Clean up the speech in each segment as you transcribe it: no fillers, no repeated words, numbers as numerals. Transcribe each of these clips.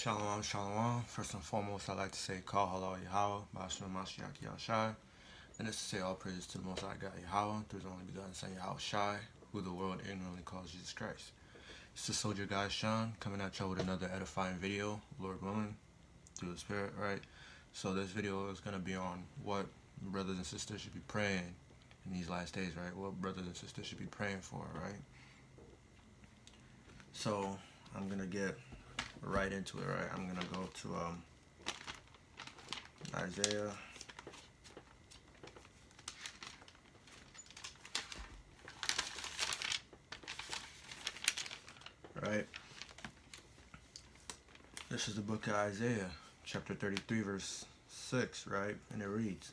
Shalom, shalom. First and foremost, I'd like to say, Call Halal Yahweh, Bashim Mashiach Yahshai. And this is to say all praises to the Most High God Yahweh, through his only begotten Son Yahweh Shai, who the world ignorantly calls Jesus Christ. It's the Soldier Guy Sean, coming at y'all with another edifying video, Lord willing, through the Spirit, right? So this video is going to be on what brothers and sisters should be praying in these last days, right? What brothers and sisters should be praying for, right? So I'm going to get right into it, right? I'm gonna go to Isaiah, right? This is the book of Isaiah, chapter 33, verse 6, right? And it reads,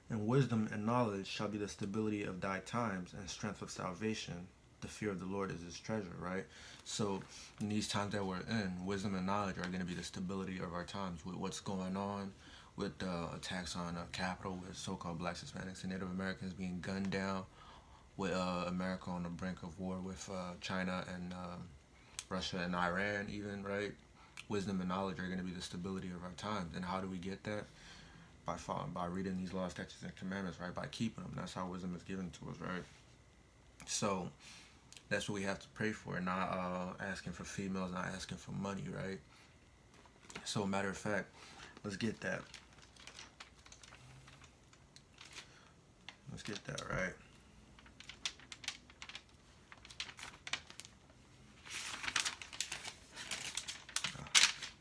"And wisdom and knowledge shall be the stability of thy times, and strength of salvation. The fear of the Lord is his treasure," right? So in these times that we're in, wisdom and knowledge are going to be the stability of our times with what's going on, with attacks on Capitol, with so-called Blacks, Hispanics, and Native Americans being gunned down, with America on the brink of war with China and Russia and Iran even, right? Wisdom and knowledge are going to be the stability of our times. And how do we get that? By reading these laws, statutes, and commandments, right? By keeping them. That's how wisdom is given to us, right? So that's what we have to pray for, not asking for females, not asking for money, right? So matter of fact, let's get that. Let's get that, right?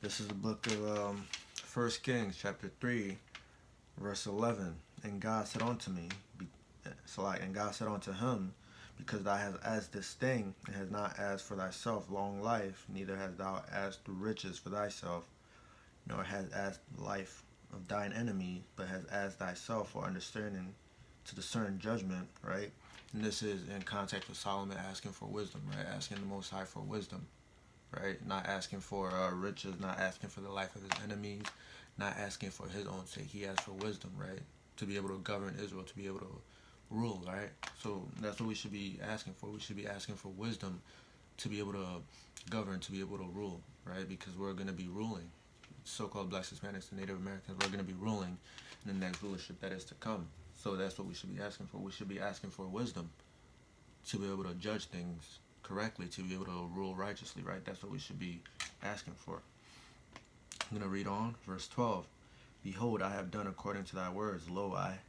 This is the book of 1 Kings, chapter 3, verse 11. And God said unto me, and God said unto him, because thou hast asked this thing, and hast not asked for thyself long life, neither hast thou asked riches for thyself, nor hast asked the life of thine enemy, but hast asked thyself for understanding to discern judgment, right? And this is in context with Solomon asking for wisdom, right? Asking the Most High for wisdom, right? Not asking for riches, not asking for the life of his enemies, not asking for his own sake. He asked for wisdom, right? To be able to govern Israel, to be able to rule, right? So that's what we should be asking for. We should be asking for wisdom to be able to govern, to be able to rule, right? Because we're going to be ruling. So-called Blacks, Hispanics, and Native Americans, we're going to be ruling in the next rulership that is to come. So that's what we should be asking for. We should be asking for wisdom to be able to judge things correctly, to be able to rule righteously, right? That's what we should be asking for. I'm going to read on, verse 12. "Behold, I have done according to thy words. Lo, I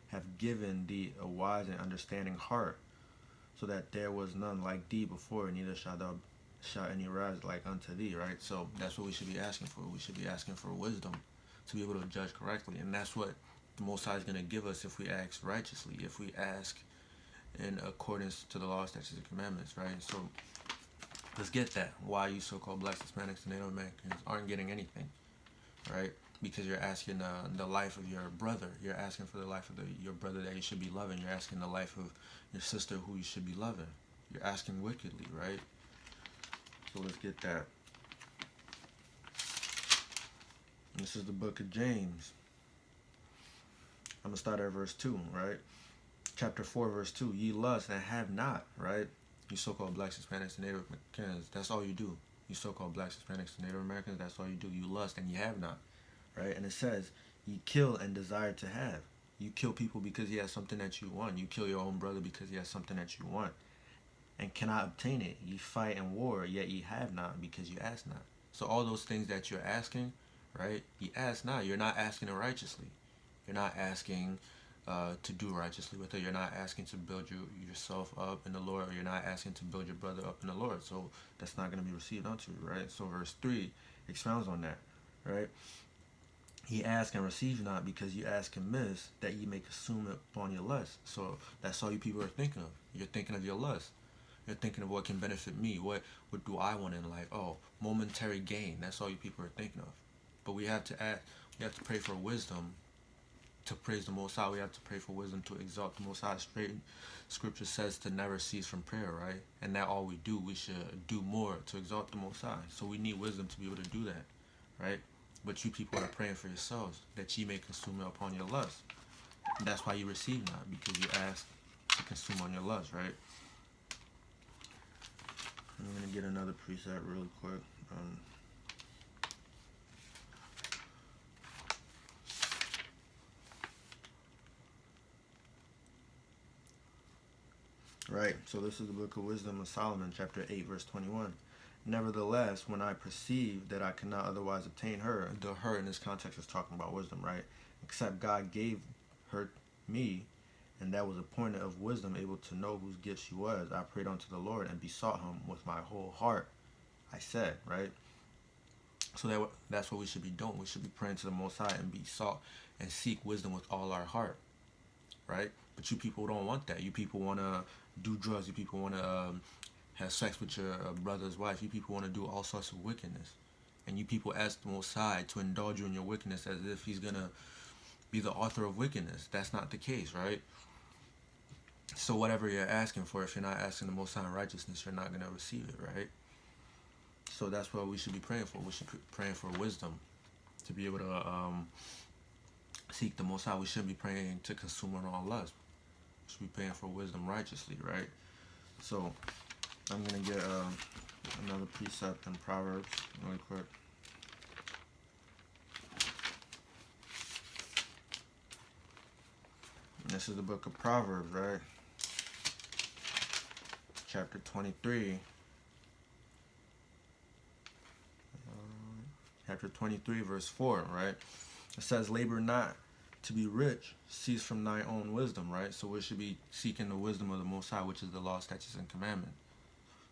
have given thee a wise and understanding heart, so that there was none like thee before, neither shall any rise like unto thee," right? So that's what we should be asking for. We should be asking for wisdom to be able to judge correctly. And that's what the Most High is going to give us if we ask righteously, if we ask in accordance to the law, statutes, and commandments, right? So let's get that. Why you so-called Blacks, Hispanics, and Native Americans aren't getting anything, right? Because you're asking the life of your brother. You're asking for the life of your brother that you should be loving. You're asking the life of your sister who you should be loving. You're asking wickedly, right? So let's get that. This is the book of James. I'm going to start at verse 2, right? Chapter 4, verse 2. "Ye lust and have not," right? You so-called Blacks, Hispanics, and Native Americans, that's all you do. You so-called Blacks, Hispanics, and Native Americans, that's all you do. You lust and you have not, right? And it says, "Ye kill and desire to have." You kill people because he has something that you want. You kill your own brother because he has something that you want, and cannot obtain it. Ye fight and war, yet ye have not, because you ask not. So all those things that you're asking, right? You ask not. You're not asking it righteously. You're not asking to do righteously with it. You're not asking to build yourself up in the Lord. Or you're not asking to build your brother up in the Lord. So that's not going to be received unto you, right? So verse 3 expounds on that, right? "Ye ask and receive not, because you ask amiss, that ye may consume it upon your lust." So that's all you people are thinking of. You're thinking of your lust. You're thinking of what can benefit me. What do I want in life? Oh, momentary gain. That's all you people are thinking of. But we have to ask. We have to pray for wisdom to praise the Most High. We have to pray for wisdom to exalt the Most High. Straight Scripture says to never cease from prayer, right? And that all we do, we should do more to exalt the Most High. So we need wisdom to be able to do that, right? But you people are praying for yourselves, that ye may consume it upon your lust. And that's why you receive not, because you ask to consume on your lust, right? I'm going to get another preset really quick. right? So this is the book of Wisdom of Solomon, chapter 8, verse 21. Nevertheless, when I perceived that I could not otherwise obtain her, the her in this context is talking about wisdom, right? Except God gave her me, and that was appointed of wisdom, able to know whose gift she was. I prayed unto the Lord and besought him with my whole heart, I said, right? So that's what we should be doing. We should be praying to the Most High and besought and seek wisdom with all our heart, right? But you people don't want that. You people want to do drugs. You people want to have sex with your brother's wife. You people want to do all sorts of wickedness. And you people ask the Most High to indulge you in your wickedness as if he's going to be the author of wickedness. That's not the case, right? So whatever you're asking for, if you're not asking the Most High in righteousness, you're not going to receive it, right? So that's what we should be praying for. We should be praying for wisdom to be able to seek the Most High. We shouldn't be praying to consume on all lust. We should be praying for wisdom righteously, right? So I'm going to get another precept in Proverbs really quick. This is the book of Proverbs, right? Chapter 23. Chapter 23, verse 4, right? It says, labor not to be rich, cease from thy own wisdom, right? So we should be seeking the wisdom of the Most High, which is the law, statutes, and commandments.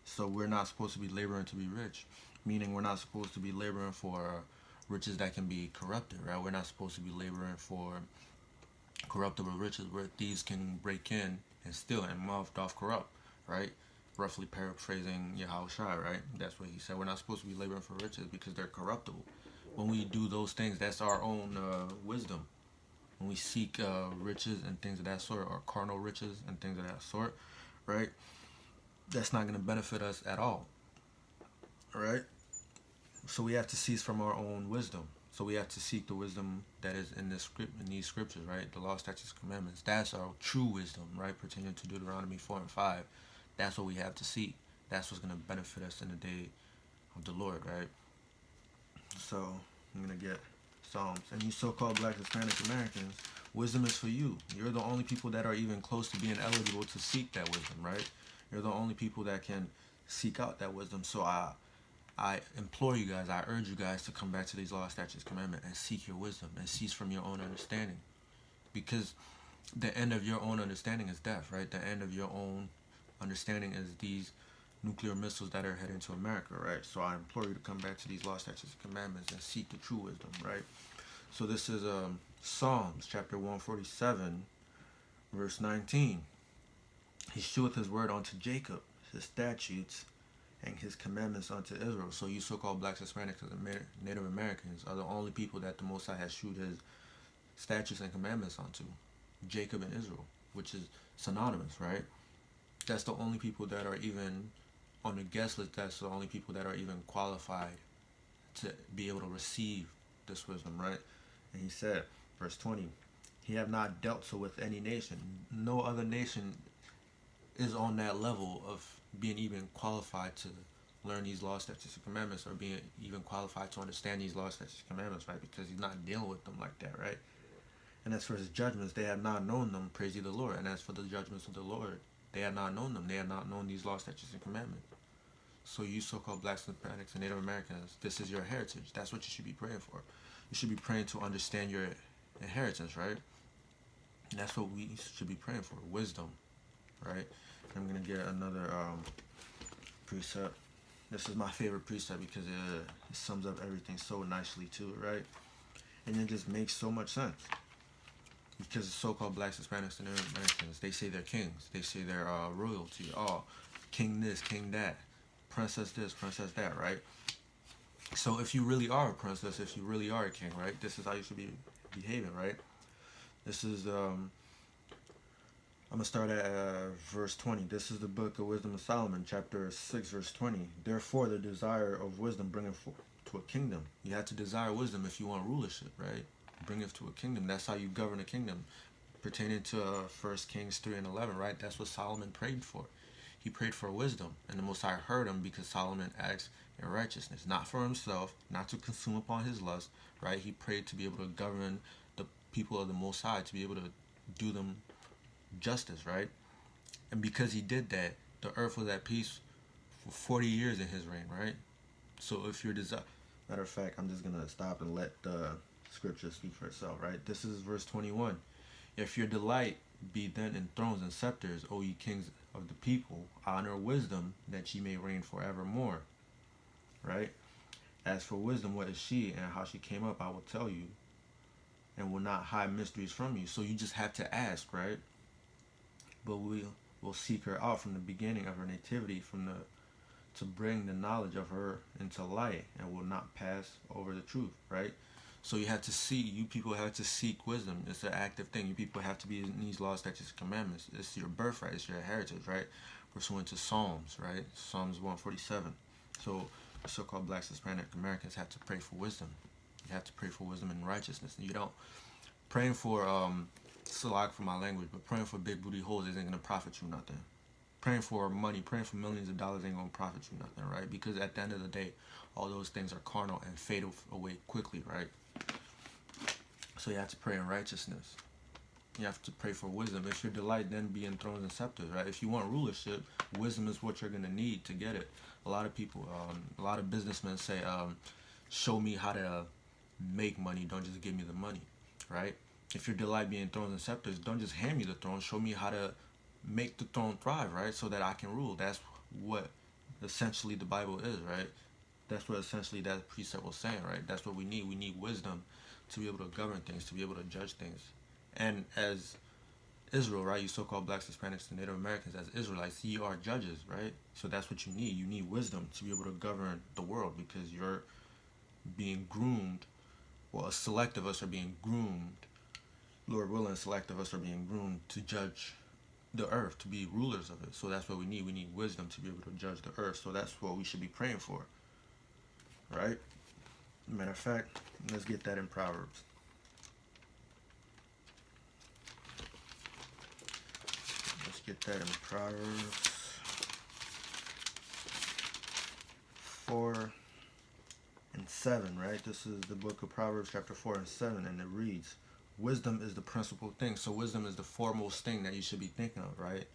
So we're not supposed to be laboring to be rich, meaning we're not supposed to be laboring for riches that can be corrupted, right? We're not supposed to be laboring for corruptible riches where thieves can break in and steal and mouth off corrupt, right? Roughly paraphrasing Yahushua, right? That's what he said. We're not supposed to be laboring for riches because they're corruptible. When we do those things, that's our own wisdom. When we seek riches and things of that sort, or carnal riches and things of that sort, right? That's not going to benefit us at all, right? So we have to cease from our own wisdom. So we have to seek the wisdom that is in this script, in these scriptures, right? The law, statutes, commandments. That's our true wisdom, right? Pertaining to Deuteronomy 4 and 5. That's what we have to seek. That's what's going to benefit us in the day of the Lord, right? So I'm going to get Psalms. And you so-called Black Hispanic Americans, wisdom is for you. You're the only people that are even close to being eligible to seek that wisdom, right? You're the only people that can seek out that wisdom. So I implore you guys, I urge you guys to come back to these law, statutes, commandments and seek your wisdom and cease from your own understanding. Because the end of your own understanding is death, right? The end of your own understanding is these nuclear missiles that are heading to America, right? So I implore you to come back to these law, statutes, and commandments and seek the true wisdom, right? So this is Psalms chapter 147, verse 19. He sheweth his word unto Jacob, his statutes, and his commandments unto Israel. So you so-called Blacks, Hispanics, and Native Americans are the only people that the Most High has shewed his statutes and commandments unto. Jacob and Israel, which is synonymous, right? That's the only people that are even on the guest list. That's the only people that are even qualified to be able to receive this wisdom, right? And he said, verse 20, he have not dealt so with any nation. No other nation is on that level of being even qualified to learn these laws, statutes, and commandments, or being even qualified to understand these laws, statutes, and commandments, right? Because he's not dealing with them like that, right? And as for his judgments, they have not known them, praise ye the Lord. And as for the judgments of the Lord, they have not known them. They have not known these laws, statutes, and commandments. So you so-called Blacks, Hispanics, and Native Americans, this is your heritage. That's what you should be praying for. You should be praying to understand your inheritance, right? And that's what we should be praying for, wisdom, right? I'm going to get another precept. This is my favorite precept because it sums up everything so nicely too, right? And it just makes so much sense. Because the so-called Blacks, Hispanics, and Native Americans, they say they're kings. They say they're royalty. Oh, king this, king that. Princess this, princess that, right? So if you really are a princess, if you really are a king, right? This is how you should be behaving, right? This is, I'm going to start at verse 20. This is the book of Wisdom of Solomon, chapter 6, verse 20. Therefore, the desire of wisdom bringeth forth to a kingdom. You have to desire wisdom if you want rulership, right? Bring it to a kingdom. That's how you govern a kingdom. Pertaining to 1 Kings 3 and 11, right? That's what Solomon prayed for. He prayed for wisdom, and the Most High heard him because Solomon asked in righteousness, not for himself, not to consume upon his lust, right? He prayed to be able to govern the people of the Most High, to be able to do them justice, right? And because he did that, the earth was at peace for 40 years in his reign, right? So if your desire, matter of fact, I'm just gonna stop and let the scripture speak for itself, right? This is verse 21. If your delight be then in thrones and scepters, O ye kings of the people, honor wisdom, that ye may reign forevermore, right? As for wisdom, what is she and how she came up, I will tell you, and will not hide mysteries from you. So you just have to ask, right? But we'll seek her out from the beginning of her nativity, to bring the knowledge of her into light, and will not pass over the truth, right? So you have to see, you people have to seek wisdom. It's an active thing. You people have to be in these laws, statutes, and commandments. It's your birthright. It's your heritage, right? Pursuant to Psalms, right? Psalms 147. So so-called blacks, Hispanic Americans have to pray for wisdom. You have to pray for wisdom and righteousness. And you don't praying for slack for my language, but praying for big booty holes isn't gonna profit you nothing. Praying for money, praying for millions of dollars ain't gonna profit you nothing, right? Because at the end of the day, all those things are carnal and fade away quickly, right? So you have to pray in righteousness. You have to pray for wisdom. If your delight then be in thrones and scepters, right? If you want rulership, wisdom is what you're gonna need to get it. A lot of people, a lot of businessmen say, show me how to make money, don't just give me the money, right? If your delight be in thrones and scepters, don't just hand me the throne, show me how to make the throne thrive, right? So that I can rule. That's what essentially the Bible is, right? That's what essentially that precept was saying, right? That's what we need. We need wisdom to be able to govern things, to be able to judge things. And as Israel, right? You so-called blacks, Hispanics, and Native Americans, as Israelites, you are judges, right? So that's what you need. You need wisdom to be able to govern the world, because you're being groomed. Well, a select of us are being groomed. Lord willing, a select of us are being groomed to judge the earth, to be rulers of it. So that's what we need. We need wisdom to be able to judge the earth. So that's what we should be praying for, right? Matter of fact, let's get that in Proverbs. Let's get that in Proverbs 4 and 7, right? This is the book of Proverbs, chapter 4 and 7, and it reads, wisdom is the principal thing. So wisdom is the foremost thing that you should be thinking of, right?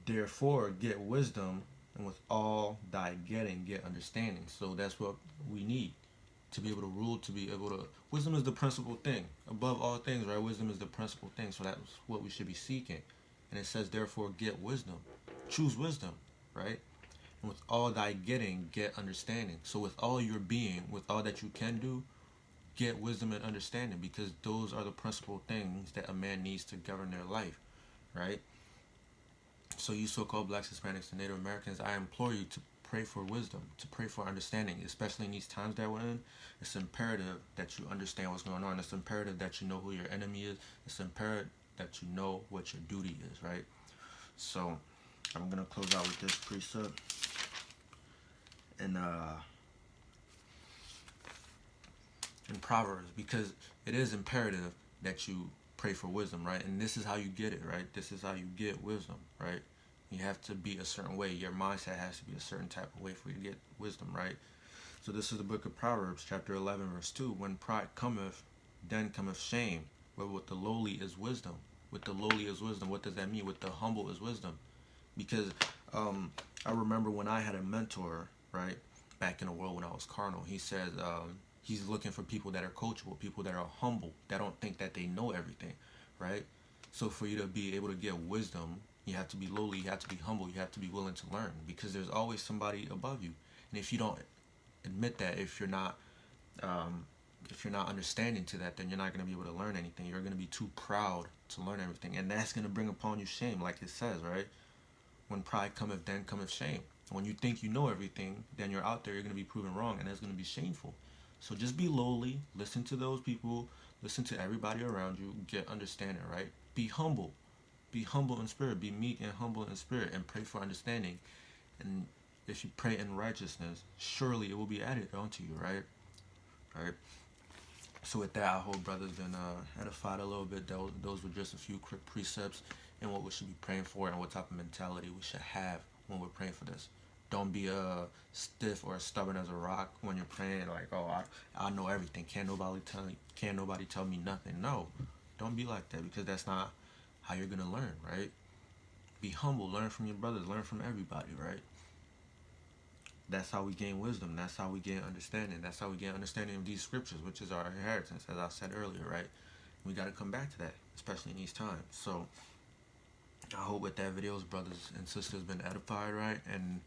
Therefore, get wisdom, and with all thy getting, get understanding. So that's what we need to be able to rule, to be able to... Wisdom is the principal thing. Above all things, right? Wisdom is the principal thing. So that's what we should be seeking. And it says, therefore, get wisdom. Choose wisdom, right? And with all thy getting, get understanding. So with all your being, with all that you can do, get wisdom and understanding, because those are the principal things that a man needs to govern their life, right? So you so-called blacks, Hispanics, and Native Americans, I implore you to pray for wisdom, to pray for understanding, especially in these times that we're in. It's imperative that you understand what's going on. It's imperative that you know who your enemy is. It's imperative that you know what your duty is, right? So I'm going to close out with this precept. And in Proverbs, because it is imperative that you pray for wisdom, right? And this is how you get it, right? This is how you get wisdom, right? You have to be a certain way. Your mindset has to be a certain type of way for you to get wisdom, right? So this is the book of Proverbs, chapter 11, verse 2. When pride cometh, then cometh shame. But with the lowly is wisdom. With the lowly is wisdom. What does that mean? With the humble is wisdom. Because I remember when I had a mentor, right, back in the world when I was carnal, he said he's looking for people that are coachable, people that are humble, that don't think that they know everything, right? So for you to be able to get wisdom, you have to be lowly, you have to be humble, you have to be willing to learn, because there's always somebody above you. And if you don't admit that, if you're not understanding to that, then you're not going to be able to learn anything. You're going to be too proud to learn everything, and that's going to bring upon you shame, like it says, right? When pride cometh, then cometh shame. When you think you know everything, then you're out there, you're going to be proven wrong, and that's going to be shameful. So just be lowly, listen to those people, listen to everybody around you, get understanding, right? Be humble in spirit, be meek and humble in spirit, and pray for understanding. And if you pray in righteousness, surely it will be added unto you, right? Right? So with that, I hope brothers been edified a little bit. Those were just a few quick precepts and what we should be praying for and what type of mentality we should have when we're praying for this. Don't be stiff or stubborn as a rock when you're praying, like, oh, I know everything. Can't nobody tell me nothing. No, don't be like that, because that's not how you're gonna learn, right? Be humble. Learn from your brothers. Learn from everybody, right? That's how we gain wisdom. That's how we gain understanding. That's how we gain understanding of these scriptures, which is our inheritance, as I said earlier, right? We got to come back to that, especially in these times. So I hope with that videos, brothers and sisters been edified, right? And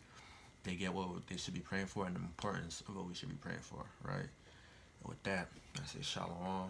they get what they should be praying for and the importance of what we should be praying for, right? And with that, I say shalom.